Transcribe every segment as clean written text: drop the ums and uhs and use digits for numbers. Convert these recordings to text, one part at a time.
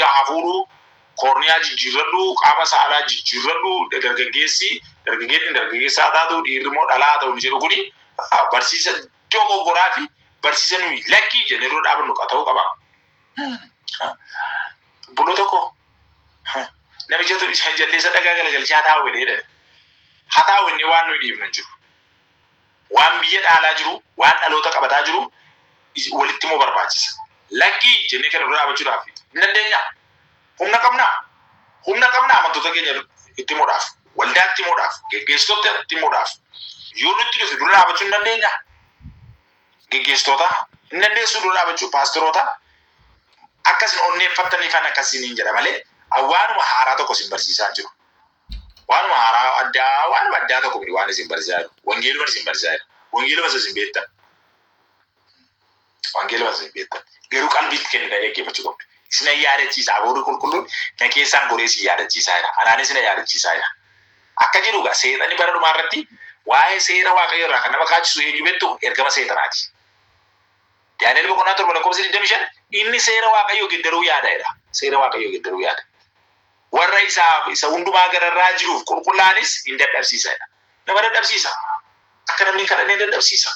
dhiira hafuuru korniyaa jijjiirradhu qaama saalaa jijjiirradhu dargaggeessaa taatu dhiirrimoo dhalaa ta'u ni jedhu kuni barsiisa dogogoraa fi barsiisa nuyi lakkii jennee dura dhaabannu ta'uu qaba. Buloo tokko namichatu jaldeessa dhagaa galagalchee haa taa'u jedhee haa taa'u inni waan nuyi dhiibnu jiru. Waan biyya dhaalaa jiru, waan dhaloota qabataa jiru walitti immoo barbaachisa. Lakkii jennee kana dura dhaabachuudhaaf hin dandeenya. Humna qabna amantoota keenya itti himuudhaaf, waldaatti himuudhaaf, geggeessitoota itti himuudhaaf. Yoo nutti dhufe dura dhaabachuu hin dandeenya. Geggeessitoota hin dandeessu dura dhaabachuu paastoroota akkasin onneeffattaniif kan akkasiin hin jedha malee waanuma haaraa tokko isin barsiisaa jiru. Waanuma addaa tokko waan isin barsiisaa jiru. Wangeeluma isin barsiisaa jiru. Wangeeluma isin beektan. Garuu qalbiitti kennaa eeggeeffachuu qabdu. Isin yaadachiisaa hafuurri qulqulluun na keessaan goree isin yaadachiisaa jira. Anaanis isin yaadachiisaa jira. Akka jedhugaa seexanni bara dhumaa irratti waa'ee seera waaqayyoo irraa kan nama kaachisu eenyu beektu ergama seexanaati. Daani'el boqonnaa 7:25 inni seera waaqayyoo geddaruu yaada. Seera waaqayyoo geddaruu yaada. Warra isa hundumaa gararraa jiruuf qulqullaanis hin dadhabsiisa. Nama dadhabsiisa. Akka namni kadhannee dadhabsiisa.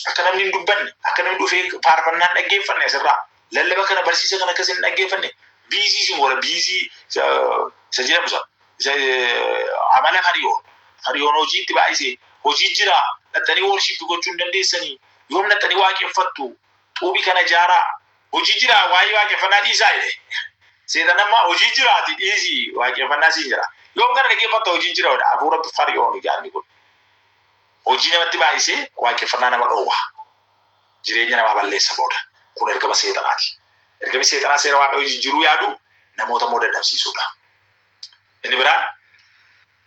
Akka namni hin dubbanne, akka namni dhufee faarfannaan dhaggeeffanne asirraa lallaba kana barsiisa kana akkasiin dhaggeeffanne biizii sin wara biizii isa jedhamu amala hariyoon hojiitti baay'isee hojii jira dhattanii worshiipi gochuu hin dandeessanii yoom dhattanii waaqeffattu xuubii kana jaaraa hojii jira waa'ee waaqeffannaa dhiisaa jedhe seetan amma hojii jiraati dhiisii waaqeffannaa siin jira yoom kana dhaggeeffatta hojii jira hafuura hariyoon ijaarni kun hojii namatti baay'isee waaqeffannaa nama dhoowwa jireenya namaa balleessa booda kun ergama seexanaati. Ergami seexanaa seera waaqayyoo jijjiiruu yaadu namoota immoo dadhabsiisuudha. Inni biraan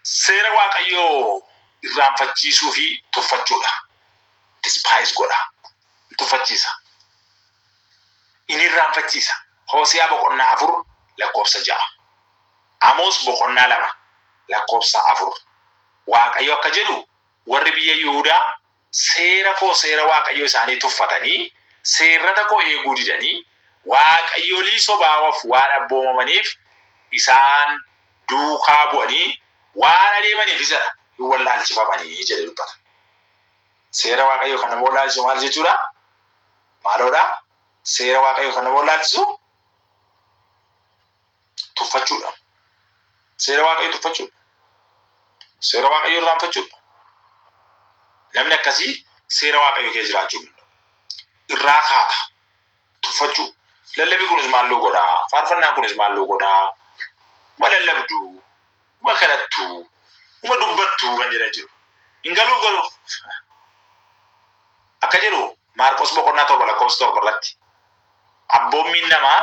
seera waaqayyoo irraanfachiisuu fi tuffachuudha. Despise godha. Tuffachiisa. Inni irraanfachiisa. Hooseyaa boqonnaa 4 lakkoofsa 6. Amoos boqonnaa 2 lakkoofsa 4. Waaqayyo akka jedhu warri biyya Yihuudaa seera waaqayyoo isaanii tuffatanii seerrata koo eeguu didanii waaqayyolii sobaawaf waan abboomamaniif isaan duukaa bu'anii waan adeemaniif isa hin wallaalchifamanii jedhe dubbata. Seera waaqayyoo kan nama wallaalchisu maal jechuudha? Maaloodha? Seera waaqayyoo kan nama wallaalchisu tuffachuudha. Seera waaqayyoo tuffachuudha. Seera waaqayyoo irraanfachuudha. Namni akkasii seera waaqayyoo keessa jiraachuu irraa kaata tuffachuu lallabi kunis maalloo godhaa faarfannaan kunis maalloo godhaa ma lallabduu ma kadhattuu ma dubbattuu kan jedhan jiru hin galuu akka jedhu Maarqos boqonnaa 7 lakkoofsa 7 irratti abboommiin namaa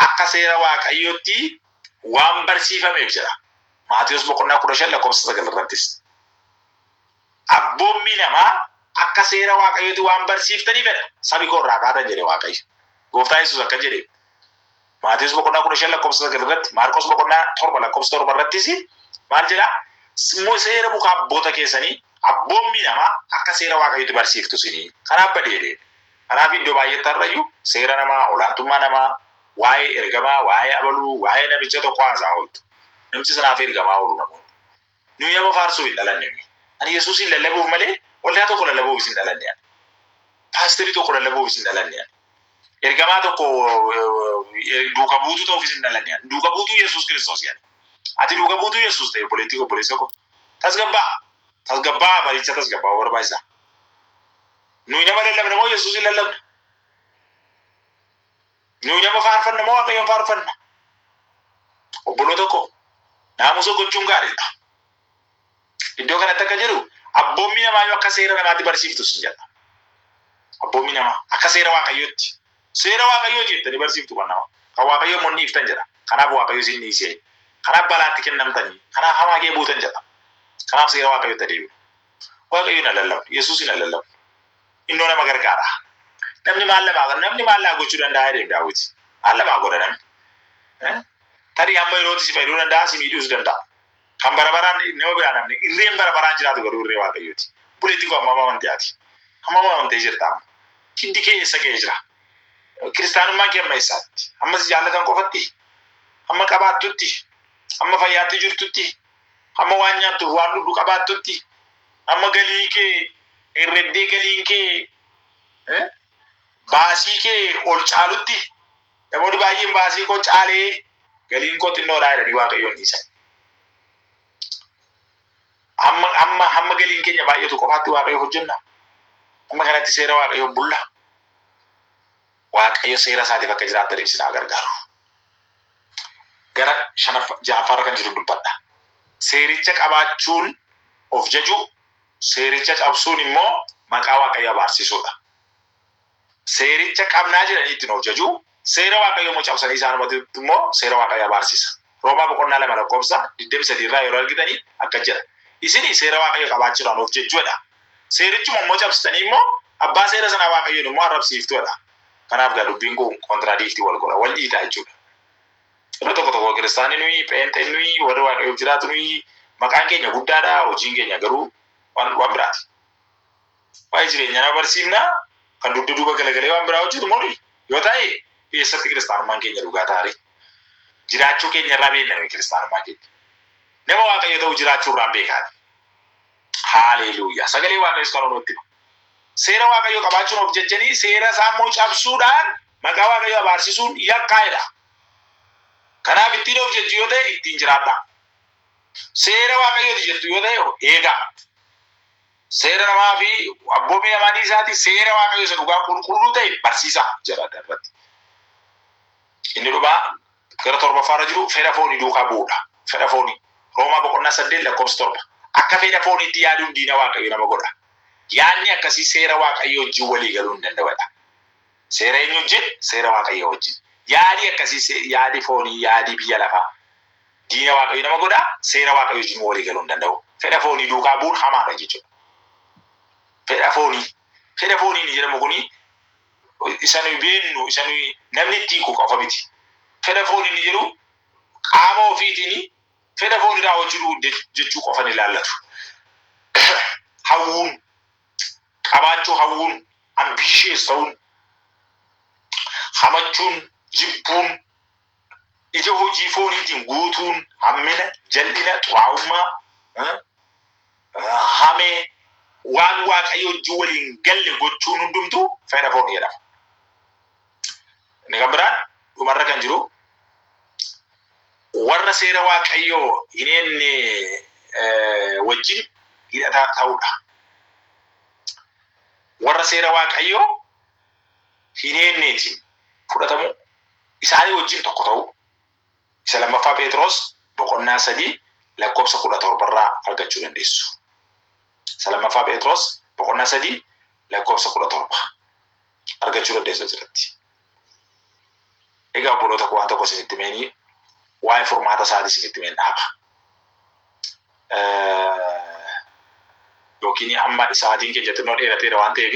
akka seera waaqayyootti waan barsiifameef jedha. Maatiyos boqonnaa 15 lakkoofsa 9 irrattis abboommi namaa akka seera waaqayyootti waan barsiiftanii fedha sabi koo irraa kaatan jedhe waaqayyo. Gooftaan Yesuus akka jedhe Maatiyos boqonnaa 15 lakkoofsa 9 irratti Maarqos boqonnaa 7 lakkoofsa 7 irrattis maal jedha? Seera muka abboota keessanii abboommi namaa akka seera waaqayyootti barsiiftu sinii kanaaf badeedhe. Kanaaf iddoo baay'eetti har'ayyuu seera namaa olaantummaa namaa waa'ee ergamaa waa'ee abaluu waa'ee namicha tokko haasaa ooltu. Namichi sanaaf ergamaa oolu namoonni. Nuyi nama faarsuu hin dhalanne. Ani Yesuusin lallabuuf malee waldaa tokko lallabuuf hin dhalanne. Paasterii tokko lallabuuf hin dhalanne. Ergamaa tokko duuka buutuu ta'uuf hin dhalanne. Duuka buutuu Yesuus Kiristoos yaani. Ati duuka buutuu Yesuus ta'e politiiko obboleessa koo. Tasgabbaa baricha tasgabbaa barbaachisaa. Nuyi nama lallabna moo Yesuusin lallabna? Nuyi nama faarfanna moo Waaqayyoon faarfanna? Obboloota koo naamusa gochuun gaariidha. Iddoo kanatti akka jedhu abboommi namaa yoo akka seera namaatti barsiiftu sin jedha. Abboommi namaa akka seera waaqayyootti. Seera waaqayyoo jettanii barsiiftu kan nama. Kan waaqayyoo monni iftan jedha. Kanaaf waaqayyoo isin dhiisee. Kanaaf balaatti kennamtanii. Kanaaf hamaa gee buutan jedha. Kanaaf seera waaqayyootti adeemu. Waaqayyoon na lallabu. Yesuusin na lallabu. Innoo nama gargaara. Namni maal laa gochuu danda'a jedhee Daawit. Maal lamaa godha namni. Tarii amma yerootti si fayyaduu danda'a si miidhuus danda'a. Kan barabaraan nama biraa namni irreen barabaraan jiraatu garuu irree waaqayyooti. Buleetti koo amma amantiyaati. Amma amantee jirta amma. Hindi keessa ga'ee jira. kiristaanummaan kee amma eessaatti? Ammas jaallatan qofatti? Amma qabaattutti? Amma fayyaatti jirtutti? Amma waan nyaattu waan dhugdu qabaattutti? Amma galii kee irreddee galiin kee baasii kee ol caalutti? Namoonni baay'een baasii koo caalee galiin koo xinnoodhaa jedhanii Waaqayyoon dhiisan. Amma galiin keenya baay'atu qofaatti Waaqayyo hojjenna. Amma kanatti seera Waaqayyo bulla. Waaqayyo seera isaatiif akka jiraatan ibsinaa gargaaru. Gara ja'affaarra kan jiru dubbadha. Seericha qabaachuun of jaju, seericha cabsuun immoo maqaa Waaqayyo abaarsiisuudha. Seericha qabnaa jedhanii ittiin of jaju, seera Waaqayyo immoo cabsanii isaanumatti immoo seera Waaqayyo abaarsiisa. Roomaa boqonnaa 2:23 irraa yeroo argitanii akka jedha. Isin seera Waaqayyo qabaachuudhaan of jechuudha. Seerichuma immoo cabsitanii immoo abbaa seera sana Waaqayyoon immoo arrabsiiftuudha. Kanaaf gaa dubbiin kun kontradiiktii wal godha, wal dhiitaa jechuudha. Yeroo tokko kiristaanii nuyi, pheenxee nuyi, warri Waaqayyoof jiraatu nuyi, maqaan keenya guddaadha, hojiin keenya garuu waan biraati. Waa'ee jireenya nama barsiifnaa kan dugda duuba galagalee waan biraa hojjetu moo yoo ta'e eessatti kiristaanummaan keenya dhugaa taari? Jiraachuu keenya irraa beekname kiristaanummaa keenya. Nama Waaqayyo ta'u jiraachuu irraan beekaati. Haaleluuyaa. Sagalee Waaqayyoos kan nutti hima. Seera Waaqayyo qabaachuun of jechanii seera isaa immoo cabsuudhaan maqaa Waaqayyo abaarsiisuun yakkaa'edha. Kanaaf ittiin of jechuu yoo ta'e ittiin jiraadha. Seera Waaqayyooti jettu yoo ta'e eegaa. Seera namaa fi abboomii namaa isaati seera Waaqayyo isa dhugaa qulqulluu ta'e barsiisaa jedha irratti. Inni dhugaa gara 7ffaarra jiru fedha foonii duukaa bu'uudha. Fedha foonii. Roomaa boqonnaa 8:7. Akka fedha fooniitti yaaduun diina Waaqayyo nama godha. Yaadni akkasii seera Waaqayyo wajjin walii galuu hin danda'udha. Seera eenyu wajjin? Seera Waaqayyo wajjin. Yaadi akkasii yaadi foonii, yaadi biyya lafaa. Diina Waaqayyo nama godha, seera Waaqayyo wajjin walii galuu hin danda'u. Fedha foonii duukaa bu'uun hamaadha jechuudha. Fedha foonii ni jedhamu kuni isa nuyi beennu, isa nuyi namni ittiin qofa miti. Fedha foonii ni jedhu qaama ofiitiin fedha foonii raawwachuu jechuu qofa ni ilaallatu. Hawwuun, qabaachuu hawwuun, ambishees ta'uun, hamachuun, jibbuun, ija hojii fooniitiin guutuun, hammina, jal'ina, xuraa'ummaa, hamee, waan Waaqayyo wajjin waliin galle gochuun hundumtuu fedha foonii jedhama. Inni kan biraan dhumarra kan jiru warra seera Waaqayyo hin eegne wajjin hidhataa ta'uudha. Warra seera Waaqayyo hin eegneetiin fudhatamu isaanii wajjin tokko ta'u. Isa lammaffaa Phexros boqonnaa 3:17 irraa argachuu dandeessu. Isa lammaffaa Phexros boqonnaa 3:17 argachuu dandeessu asirratti. Egaa obboloota waan tokko isinitti himanii waa'ee furmaata isaatii isinitti himen dhaaba. Yookiin amma isaatiin keenya xinnoo dheerateera waan ta'eef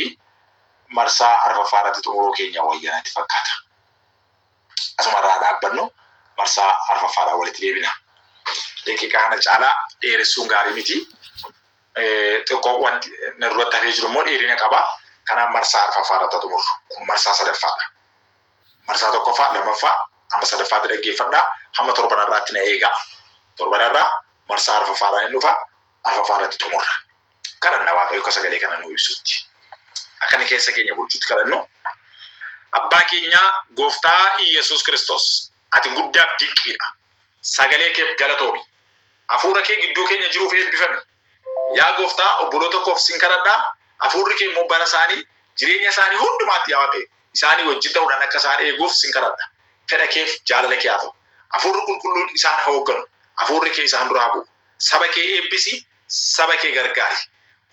marsaa arfaffaa irratti xumuruu keenya wayyaa natti fakkaata. Asumarraa dhaabbannu marsaa arfaffaadhaan walitti deebina. Daqiiqaa kana caalaa dheeressuun gaarii miti. Xiqqoo wanti narratti hafee jiru immoo dheerina qaba. Kanaaf marsaa arfaffaa irratti xumurru. Kun marsaa sadaffaadha. Marsaa tokkoffaa, lammaffaa, amma sadaffaatti dhaggeeffadhaa. Hamma torbanarraatti na eegaa. Torbanarraa marsaa arfaffaadhaan hin dhufa. Arfaffaa irratti xumurra. Kadhanna Waaqayyo akka sagalee kana nuu ibsutti. Akkana keessa keenya bulchuutti kadhannu. Abbaa keenya Gooftaa Iyesuus Kiristoos ati guddaaf dinqiidha. Sagalee keef galatoomi. Hafuura kee gidduu keenya jiruuf eebbifame. Yaa Gooftaa obboloota koof sin kadhadhaa. Hafuurri kee immoo bara isaanii jireenya isaanii hundumaatti yaa Waaqayyo isaanii wajjin ta'uudhaan akka isaan eeguuf sin kadhadha. Fedha keef jaalala kee haa ta'u. Hafuurri qulqulluun isaan haa hoogganu. Hafuurri kee isaan duraa bu'u. Saba kee eebbisi. Saba kee gargaari.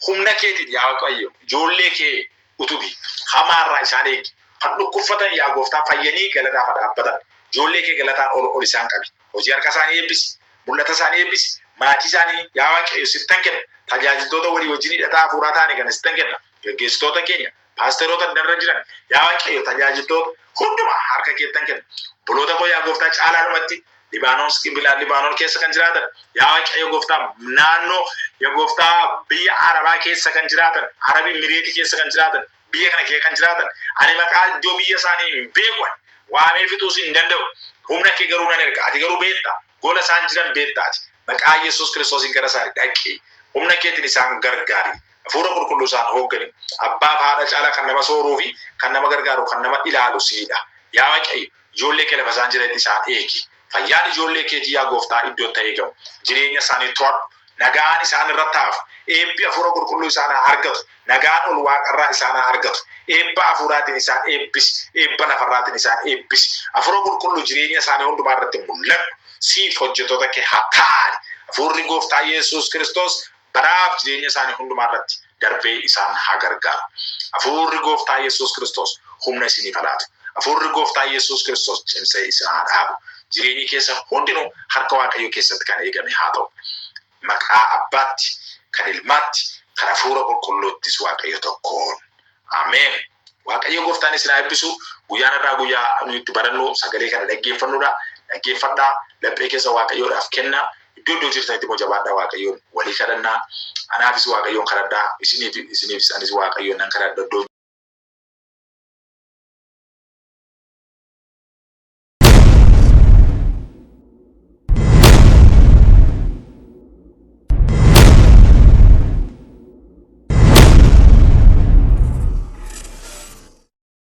Humna keetiin yaa Waaqayyo ijoollee kee utubi. Hamaarraa isaan eegi. Kan dhukkubsatan yaa Gooftaa fayyanii galataaf dhaabbatan. Ijoollee kee galataan ol isaan qabi. Hojii harka isaanii eebbisi. Mul'ata isaanii eebbisi. Maatii isaanii yaa Waaqayyo sittan kenna. Tajaajiltoota walii wajjin hidhataa hafuuraa ta'anii kana sittan kenna. Gaggeessitoota keenya, paasteroota darra jiran yaa Waaqayyo tajaajiltoota hundumaa harka keettan kenna. Obboloota koo yaa Gooftaa caalaadhumatti Libaanoon keessa kan jiraatan yaa Waaqayyo Gooftaa naannoo yaa Gooftaa biyya Arabaa keessa kan jiraatan, Arabii Mireetii keessa kan jiraatan, biyya kana kee kan jiraatan ani maqaa iddoo biyya isaanii beekwan waamee fixuus hin danda'u humna kee garuu nan erga ati garuu beekta gola isaan jiran beektaati maqaa Yesuus Kiristoosiin gara isaanii dhaqi humna keetiin isaan gargaari hafuura qulqulluu isaan hooggani abbaa fi haadha caalaa kan nama sooruu fi kan nama gargaaru kan nama ilaalu siidha yaa Waaqayyo ijoollee kee lafa isaan jiran isaan eegi fayyaan ijoollee keetii yaa gooftaa iddoo ta'ee gahu jireenya isaanii to'adhu nagaan isaan irra taafu eebbi hafuura qulqulluu isaan argatu nagaan ol waaqarraa isaan argatu eebba hafuuraatiin isaan eebbis eebba lafarraatiin isaan eebbis hafuura qulqulluu jireenya isaanii hundumaa irratti mul'atu siif hojjettoota kee haa ta'an hafuurri gooftaa Yesuus Kiristoos baraaf jireenya isaanii hundumaa irratti darbee isaan haa gargaaru hafuurri gooftaa Yesuus Kiristoos humna isiniif laatu hafuurri gooftaa Yesuus Kiristoos cimsee isin haa dhaabu jireenyi keessa hundinuu harka Waaqayyoo keessatti kan eegame haa ta'u maqaa abbaatti kan ilmaatti kan hafuura qulqulluuttis Waaqayyo tokkoon ameen Waaqayyo gooftaan isin haa eebbisu guyyaan irraa guyyaa nuyi itti barannu sagalee kana dhaggeeffadhaa laphee keessa Waaqayyoodhaaf kennaa iddoo jirtanitti immoo jabaadhaa Waaqayyoon walii kadhannaa anaafis Waaqayyoon kadhadhaa isiniifis anis Waaqayyoon nan kadhadha